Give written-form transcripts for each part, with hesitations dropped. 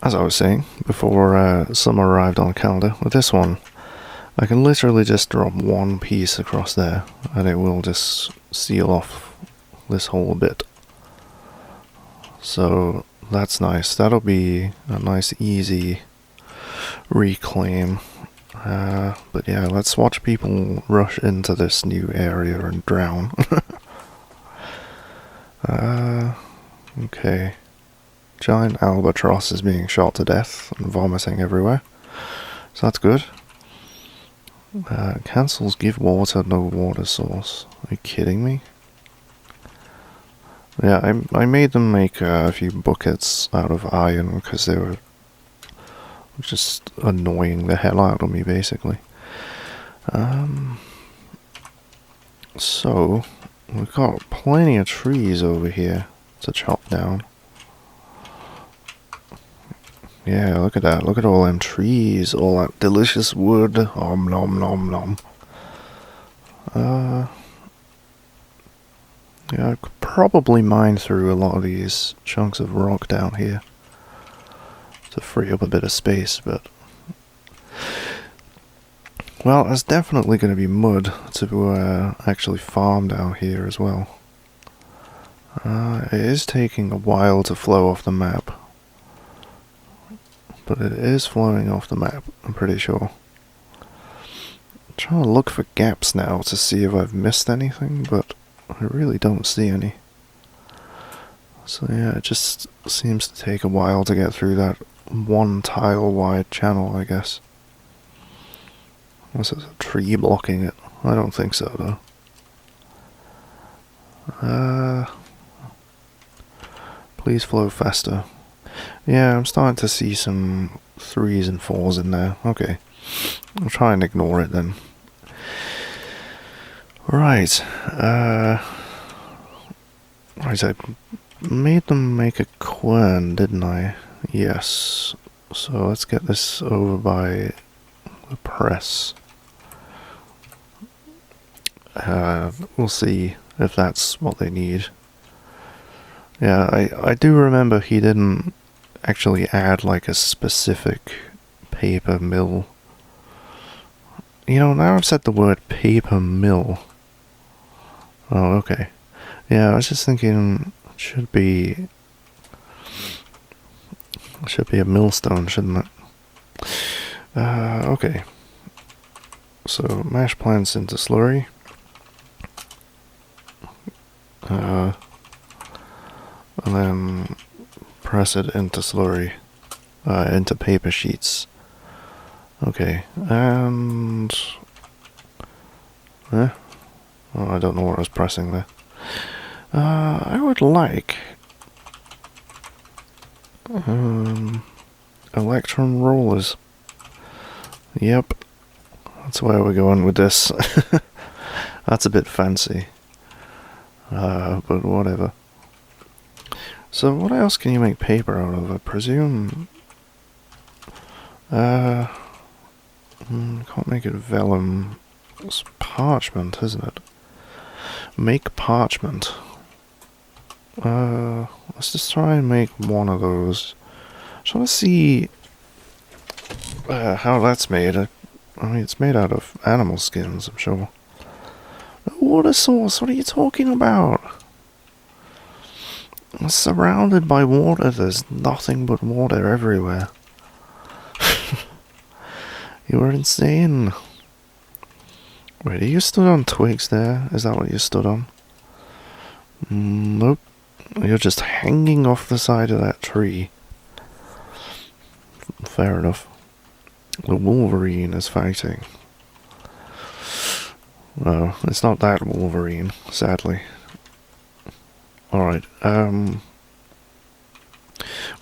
as I was saying, before summer arrived on the calendar, with this one, I can literally just drop one piece across there, and it will just seal off this whole bit. So that's nice. That'll be a nice, easy reclaim. But yeah, let's watch people rush into this new area and drown. Okay. Giant albatross is being shot to death and vomiting everywhere. So that's good. Cancels give water, no water source. Are you kidding me? Yeah, I made them make a few buckets out of iron because they were just annoying the hell out of me, basically. So, we've got plenty of trees over here to chop down. Yeah, look at that. Look at all them trees, all that delicious wood. Om nom nom nom. Yeah, I could probably mine through a lot of these chunks of rock down here to free up a bit of space, but... Well, there's definitely going to be mud to actually farm down here as well. It is taking a while to flow off the map. But it is flowing off the map, I'm pretty sure. I'm trying to look for gaps now to see if I've missed anything, but I really don't see any. So yeah, it just seems to take a while to get through that one tile wide channel, I guess. Unless there's a tree blocking it. I don't think so, though. Please flow faster. Yeah, I'm starting to see some 3s and 4s in there. Okay. I'll try and ignore it then. Right. Right, I made them make a quern, didn't I? Yes. So let's get this over by the press. We'll see if that's what they need. Yeah, I do remember he didn't actually add like a specific paper mill. You know, now I've said the word paper mill. Oh, okay. Yeah, I was just thinking it should be a millstone, shouldn't it? Okay. So mash plants into slurry. And then press it into slurry, into paper sheets. Okay, and... oh, I don't know what I was pressing there. I would like... electron rollers. Yep, that's where we're going with this. That's a bit fancy. But whatever. So what else can you make paper out of? I presume... can't make it vellum. It's parchment, isn't it? Make parchment. Let's just try and make one of those. Just want to see how that's made. I mean, it's made out of animal skins, I'm sure. Water source, what are you talking about? I'm surrounded by water, there's nothing but water everywhere. You were insane. Wait, are you stood on twigs there? Is that what you stood on? Nope. You're just hanging off the side of that tree. Fair enough. The Wolverine is fighting. No, it's not that Wolverine, sadly. Alright,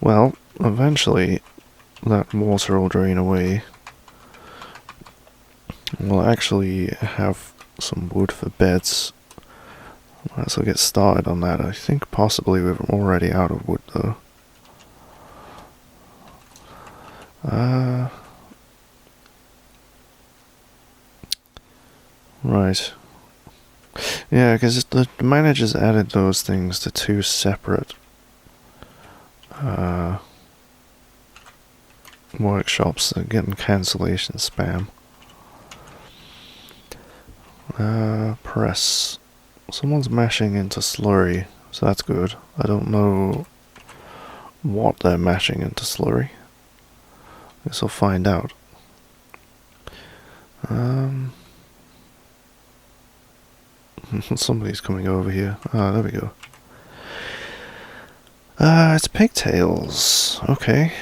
well, eventually that water will drain away. We'll actually have some wood for beds. Let's get started on that. I think possibly we're already out of wood, though. Right. Yeah, because the managers added those things to two separate workshops are getting cancellation spam. Press. Someone's mashing into slurry, so that's good. I don't know what they're mashing into slurry. Guess I'll find out. Somebody's coming over here. Ah, there we go. It's pigtails. Okay.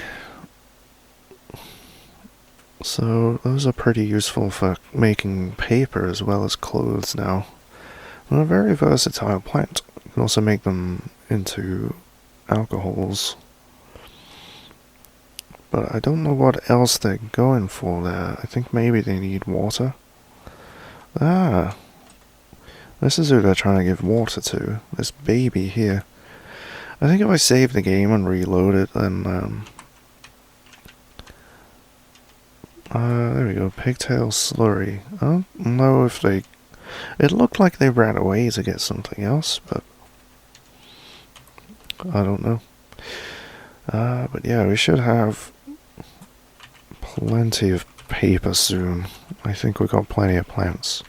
So those are pretty useful for making paper as well as clothes now. They're a very versatile plant. You can also make them into alcohols. But I don't know what else they're going for there. I think maybe they need water. Ah. This is who they're trying to give water to. This baby here. I think if I save the game and reload it, then there we go, pigtail slurry. I don't know if they... It looked like they ran away to get something else, but... I don't know. But yeah, we should have plenty of paper soon. I think we got plenty of plants.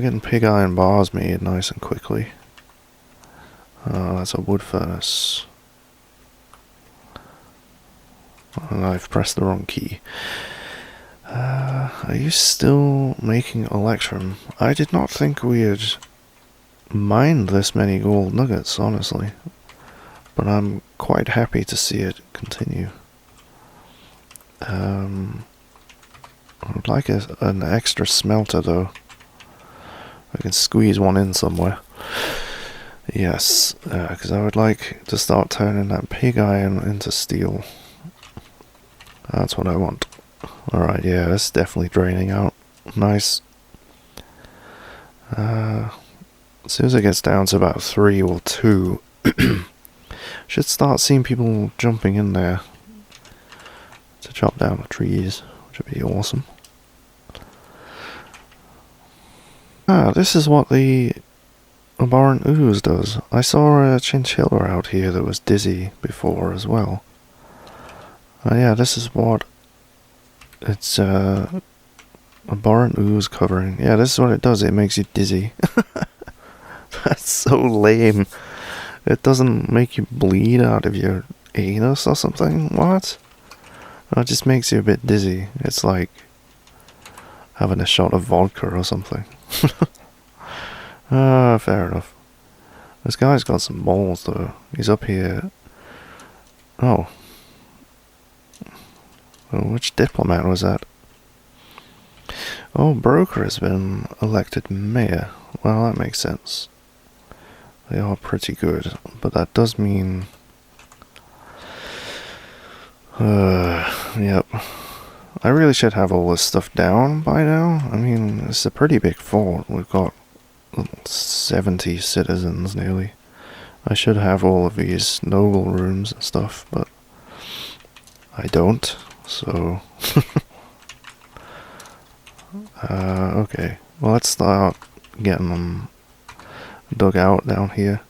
Getting pig iron bars made nice and quickly. That's a wood furnace. And I've pressed the wrong key. Are you still making electrum? I did not think we had mined this many gold nuggets, honestly. But I'm quite happy to see it continue. I would like an extra smelter though. I can squeeze one in somewhere. Yes, because I would like to start turning that pig iron into steel. That's what I want. Alright, yeah, that's definitely draining out. Nice. As soon as it gets down to about 3 or 2, should start seeing people jumping in there to chop down the trees, which would be awesome. This is what the abhorrent ooze does. I saw a chinchilla out here that was dizzy before as well. Yeah, this is what it's abhorrent ooze covering. Yeah, this is what it does. It makes you dizzy. That's so lame. It doesn't make you bleed out of your anus or something. What? It just makes you a bit dizzy. It's like having a shot of vodka or something. Fair enough. This guy's got some balls though. He's up here. Oh. Which diplomat was that? Oh, Broker has been elected mayor. Well, that makes sense. They are pretty good, but that does mean... yep. I really should have all this stuff down by now. I mean, it's a pretty big fort. We've got 70 citizens nearly. I should have all of these noble rooms and stuff, but I don't, so... okay. Well, let's start getting them dug out down here.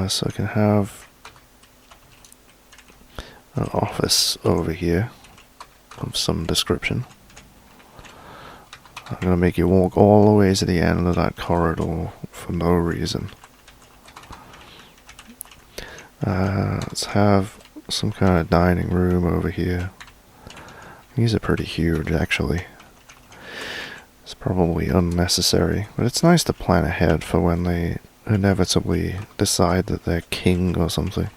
So I can have an office over here of some description. I'm gonna make you walk all the way to the end of that corridor for no reason. Let's have some kind of dining room over here. These are pretty huge, actually. It's probably unnecessary, but it's nice to plan ahead for when they inevitably decide that they're king or something.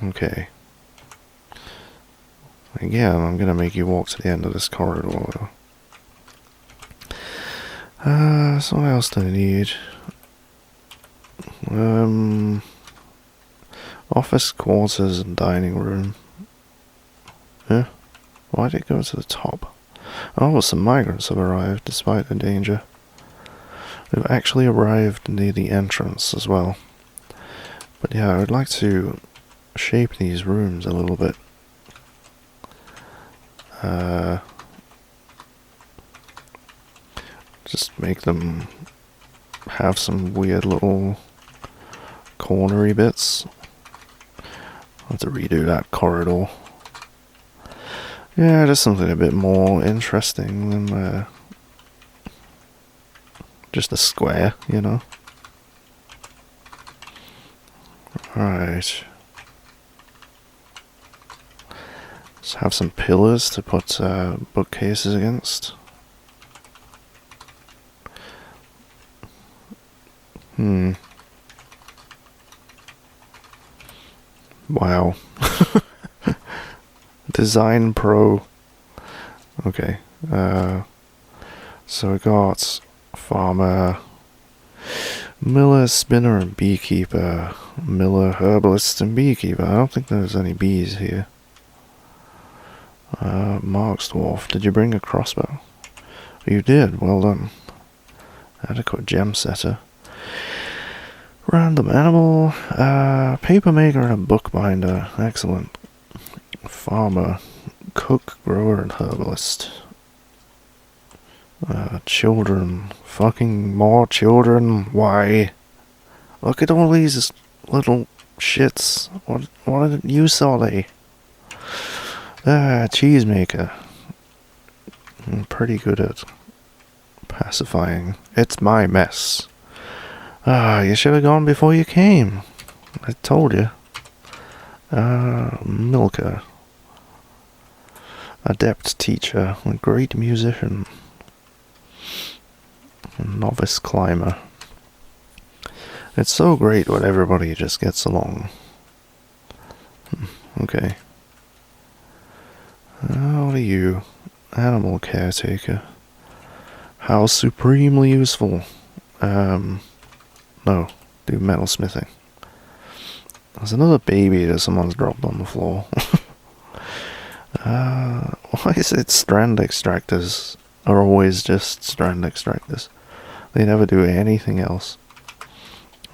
Okay. Again, I'm gonna make you walk to the end of this corridor. So what else do I need? Office quarters and dining room. Yeah? Why did it go to the top? Oh, some migrants have arrived despite the danger. They've actually arrived near the entrance as well. But yeah, I would like to shape these rooms a little bit. Just make them have some weird little cornery bits. I'll have to redo that corridor. Yeah, just something a bit more interesting than just a square, you know. Right. Let's have some pillars to put bookcases against. Wow. Design Pro. Okay. So we got farmer, miller, spinner, and beekeeper. Miller, herbalist, and beekeeper. I don't think there's any bees here. Mark's Dwarf. Did you bring a crossbow? You did. Well done. Adequate Gemsetter. Random animal. Paper maker and a bookbinder. Excellent. Farmer. Cook, grower, and herbalist. Children. Fucking more children. Why? Look at all these little shits. What use are they? Cheesemaker. I'm pretty good at pacifying. It's my mess. You should have gone before you came. I told you. Milker. Adept teacher. A great musician. Novice climber. It's so great when everybody just gets along. Okay. What are you? Animal caretaker. How supremely useful. No. Do metalsmithing. There's another baby that someone's dropped on the floor. Why is it strand extractors are always just strand extractors? They never do anything else.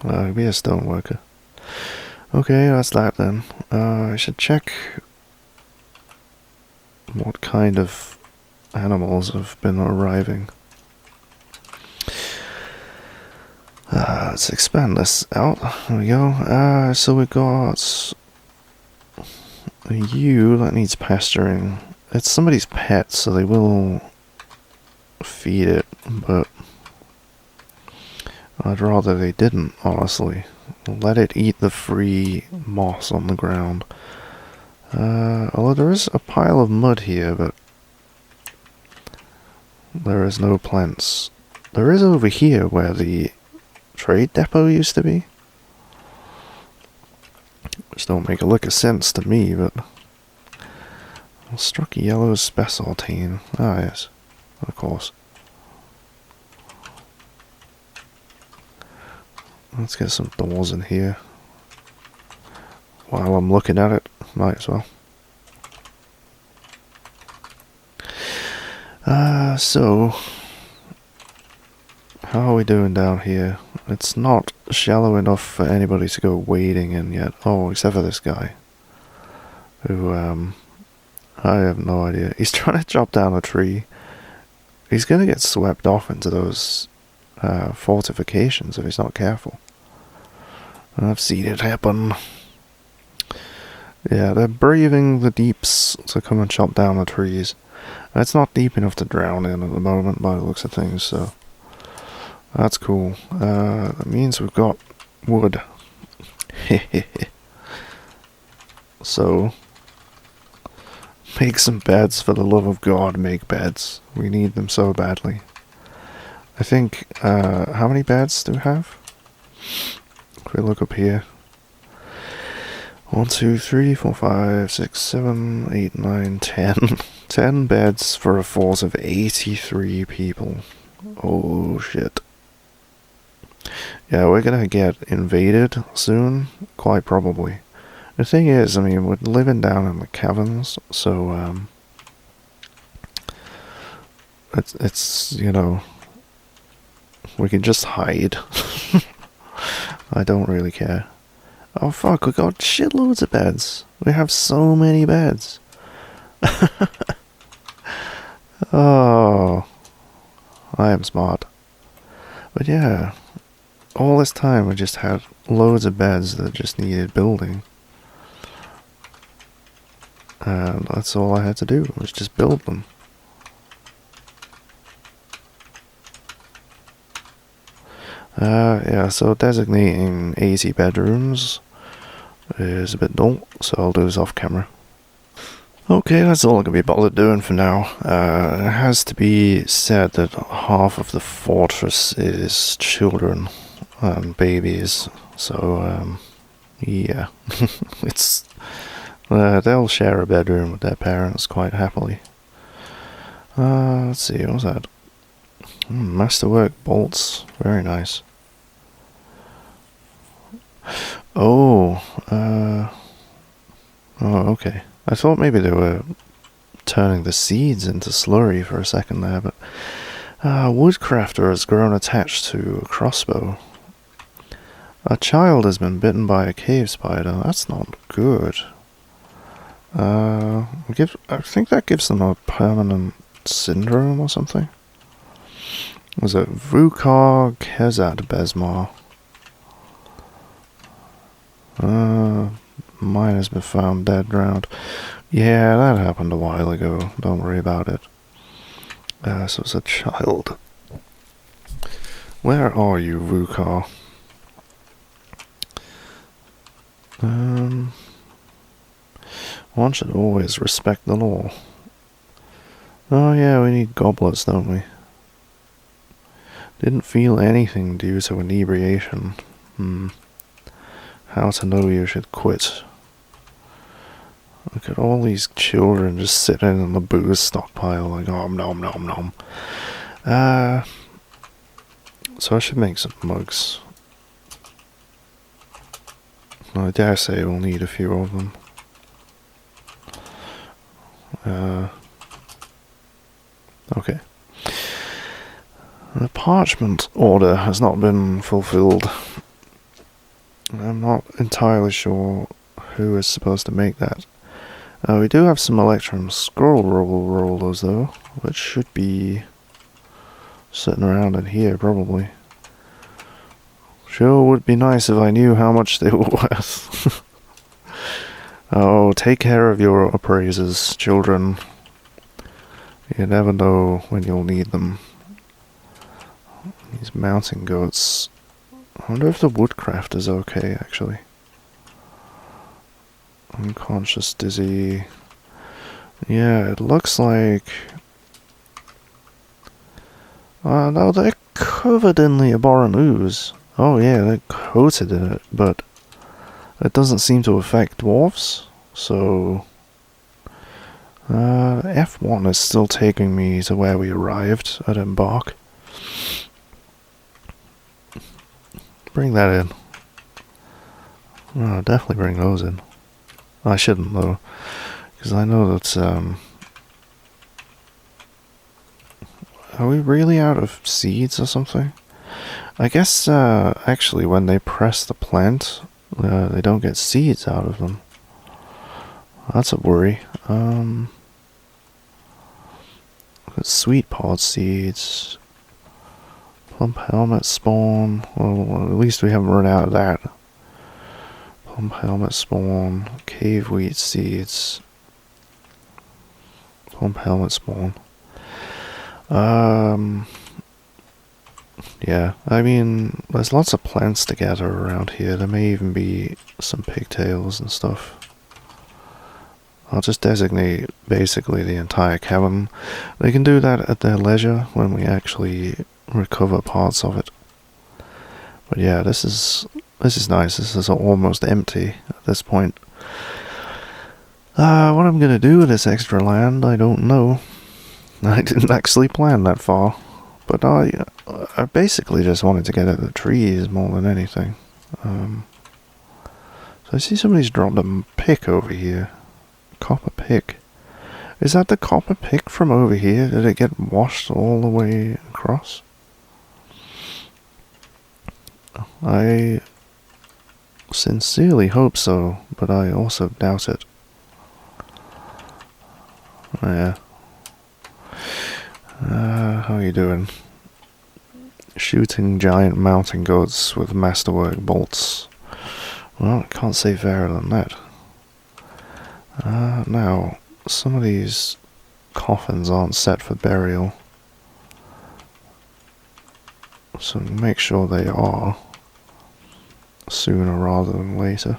Be a stoneworker. Okay, that's that then. I should check what kind of animals have been arriving. Let's expand this out. There we go. So we got a ewe that needs pasturing. It's somebody's pet, so they will feed it, but I'd rather they didn't, honestly. Let it eat the free moss on the ground. Although there is a pile of mud here, but there is no plants. There is over here where the trade depot used to be. Which don't make a lick of sense to me, but struck yellow spessartine. Ah, yes, of course. Let's get some doors in here. While I'm looking at it, might as well. So how are we doing down here? It's not shallow enough for anybody to go wading in yet. Oh, except for this guy. Who, I have no idea. He's trying to chop down a tree. He's gonna get swept off into those fortifications if he's not careful. I've seen it happen. Yeah, they're braving the deeps to come and chop down the trees. It's not deep enough to drown in at the moment by the looks of things, so that's cool. That means we've got wood. So, make some beds, for the love of God, make beds. We need them so badly. I think, how many beds do we have? If we look up here. 1, 2, 3, 4, 5, 6, 7, 8, 9, 10. 10 beds for a force of 83 people. Oh shit. Yeah, we're gonna get invaded soon, quite probably. The thing is, I mean, we're living down in the caverns, so it's you know, we can just hide. I don't really care. Oh fuck, we got shitloads of beds. We have so many beds. Oh, I am smart. But yeah, all this time we just had loads of beds that just needed building. And that's all I had to do, was just build them. Yeah, so designating 80 bedrooms is a bit dull, so I'll do this off camera. Okay, that's all I can be bothered doing for now. It has to be said that half of the fortress is children and babies, so yeah, it's they'll share a bedroom with their parents quite happily. Let's see, what's that? Masterwork bolts, very nice. Oh, okay. I thought maybe they were turning the seeds into slurry for a second there, but Woodcrafter has grown attached to a crossbow. A child has been bitten by a cave spider. That's not good. I think that gives them a permanent syndrome or something. Was it Vukar Kezad Besmar? Mine has been found dead drowned. Yeah, that happened a while ago. Don't worry about it. So it's a child. Where are you, Vukar? One should always respect the law. Oh yeah, we need goblets, don't we? Didn't feel anything due to inebriation. How to know you should quit. Look at all these children just sitting in the booze stockpile like, nom nom nom nom. So I should make some mugs. I dare say we'll need a few of them. Okay. The parchment order has not been fulfilled. I'm not entirely sure who is supposed to make that. We do have some Electrum scroll rollers though, which should be sitting around in here probably. Sure would be nice if I knew how much they were worth. Oh, take care of your appraisers, children. You never know when you'll need them. These mountain goats. I wonder if the woodcraft is okay, actually. Unconscious, dizzy. Yeah, it looks like... no, they're covered in the abhorrent ooze. Oh yeah, they're coated in it, but it doesn't seem to affect dwarves, so... F1 is still taking me to where we arrived at Embark. Bring that in. Oh, definitely bring those in. I shouldn't though, because I know that, are we really out of seeds or something? I guess, actually when they press the plant, they don't get seeds out of them. That's a worry. Sweet pod seeds. Plump helmet spawn. Well, at least we haven't run out of that. Plump helmet spawn. Cave wheat seeds. Plump helmet spawn. Yeah, I mean, there's lots of plants to gather around here. There may even be some pigtails and stuff. I'll just designate basically the entire cavern. They can do that at their leisure when we actually recover parts of it. But yeah, this is nice. This is almost empty at this point. What I'm gonna do with this extra land, I don't know. I didn't actually plan that far, but I basically just wanted to get at the trees more than anything. So I see somebody's dropped a pick over here. Copper pick. Is that the copper pick from over here? Did it get washed all the way across? I sincerely hope so, but I also doubt it. Yeah. How are you doing? shooting giant mountain goats with masterwork bolts. Well, I can't say fairer than that. Now, some of these coffins aren't set for burial, so make sure they are sooner rather than later.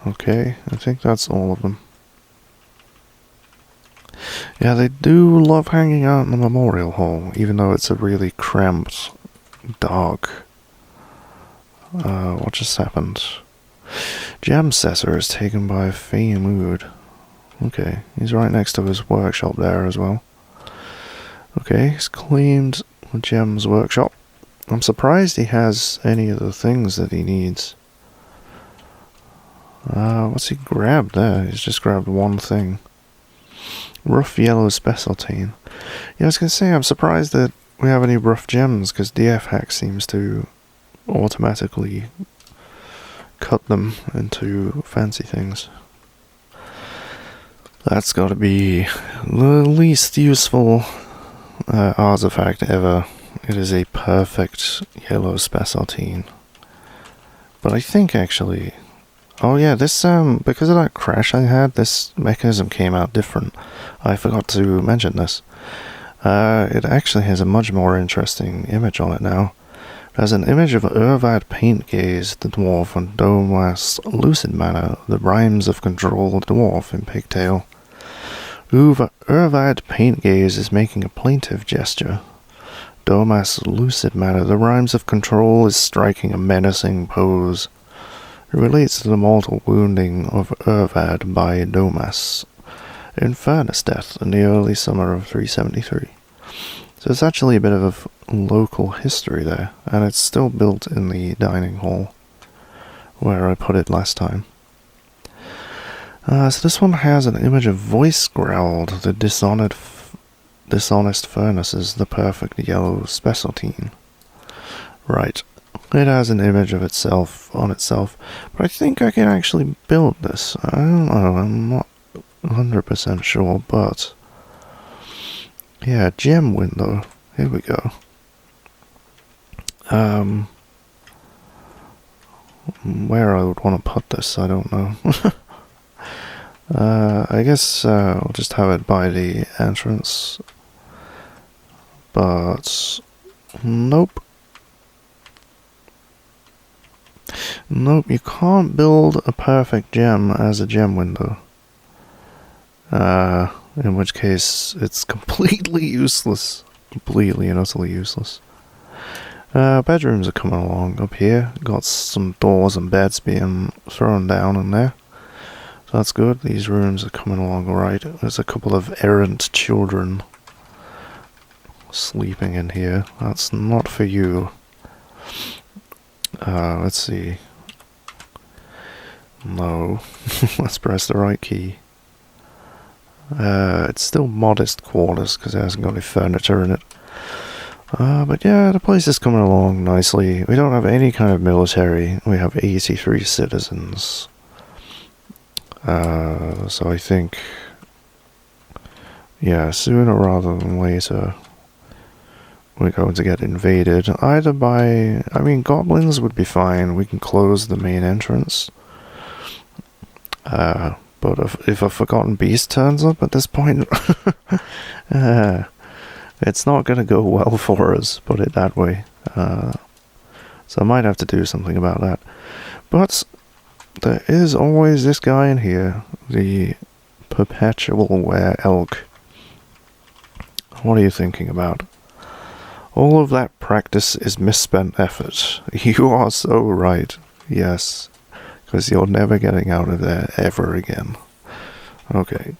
Okay, I think that's all of them. Yeah, they do love hanging out in the memorial hall, even though it's a really cramped, dark... what just happened? Gemset is taken by Fey Mood. Okay, he's right next to his workshop there as well. Okay, he's claimed the Gem's workshop. I'm surprised he has any of the things that he needs. What's he grabbed there? He's just grabbed one thing. Rough yellow specialtine. Yeah, I was gonna say, I'm surprised that we have any rough gems, because DF hack seems to automatically cut them into fancy things. That's gotta be the least useful artifact ever. It is a perfect yellow specialtine. But I think actually... Oh yeah, this, because of that crash I had, this mechanism came out different. I forgot to mention this. It actually has a much more interesting image on it now. It has an image of Urvad Paint Gaze, the dwarf, and Domas Lucid Manner, the rhymes of Control dwarf in Pigtail. Urvad Paint Gaze is making a plaintive gesture. Domas Lucid Manner, the rhymes of Control, is striking a menacing pose. It relates to the mortal wounding of Urvad by Domas in Furnace Death in the early summer of 373. So it's actually a bit of a local history there, and it's still built in the dining hall where I put it last time. So this one has an image of Voice Growled, the dishonest furnaces, the perfect yellow specialtine. Right. It has an image of itself on itself, but I think I can actually build this. I don't know, I'm not 100% sure, but... yeah, gem window. Here we go. Where I would want to put this, I don't know. I guess I'll just have it by the entrance. But... nope. Nope, you can't build a perfect gem as a gem window. In which case, it's completely useless. Completely and utterly useless. Bedrooms are coming along up here. Got some doors and beds being thrown down in there. So that's good. These rooms are coming along alright. There's a couple of errant children sleeping in here. That's not for you. Let's see. No. Let's press the right key. It's still modest quarters because it hasn't got any furniture in it. But yeah, the place is coming along nicely. We don't have any kind of military. We have 83 citizens. So I think... yeah, sooner rather than later... we're going to get invaded, either by... I mean, goblins would be fine. We can close the main entrance. But if a Forgotten Beast turns up at this point... it's not going to go well for us, put it that way. So I might have to do something about that. But there is always this guy in here, the Perpetual Were-Elk. What are you thinking about? All of that practice is misspent effort. You are so right. Yes. Because you're never getting out of there ever again. Okay.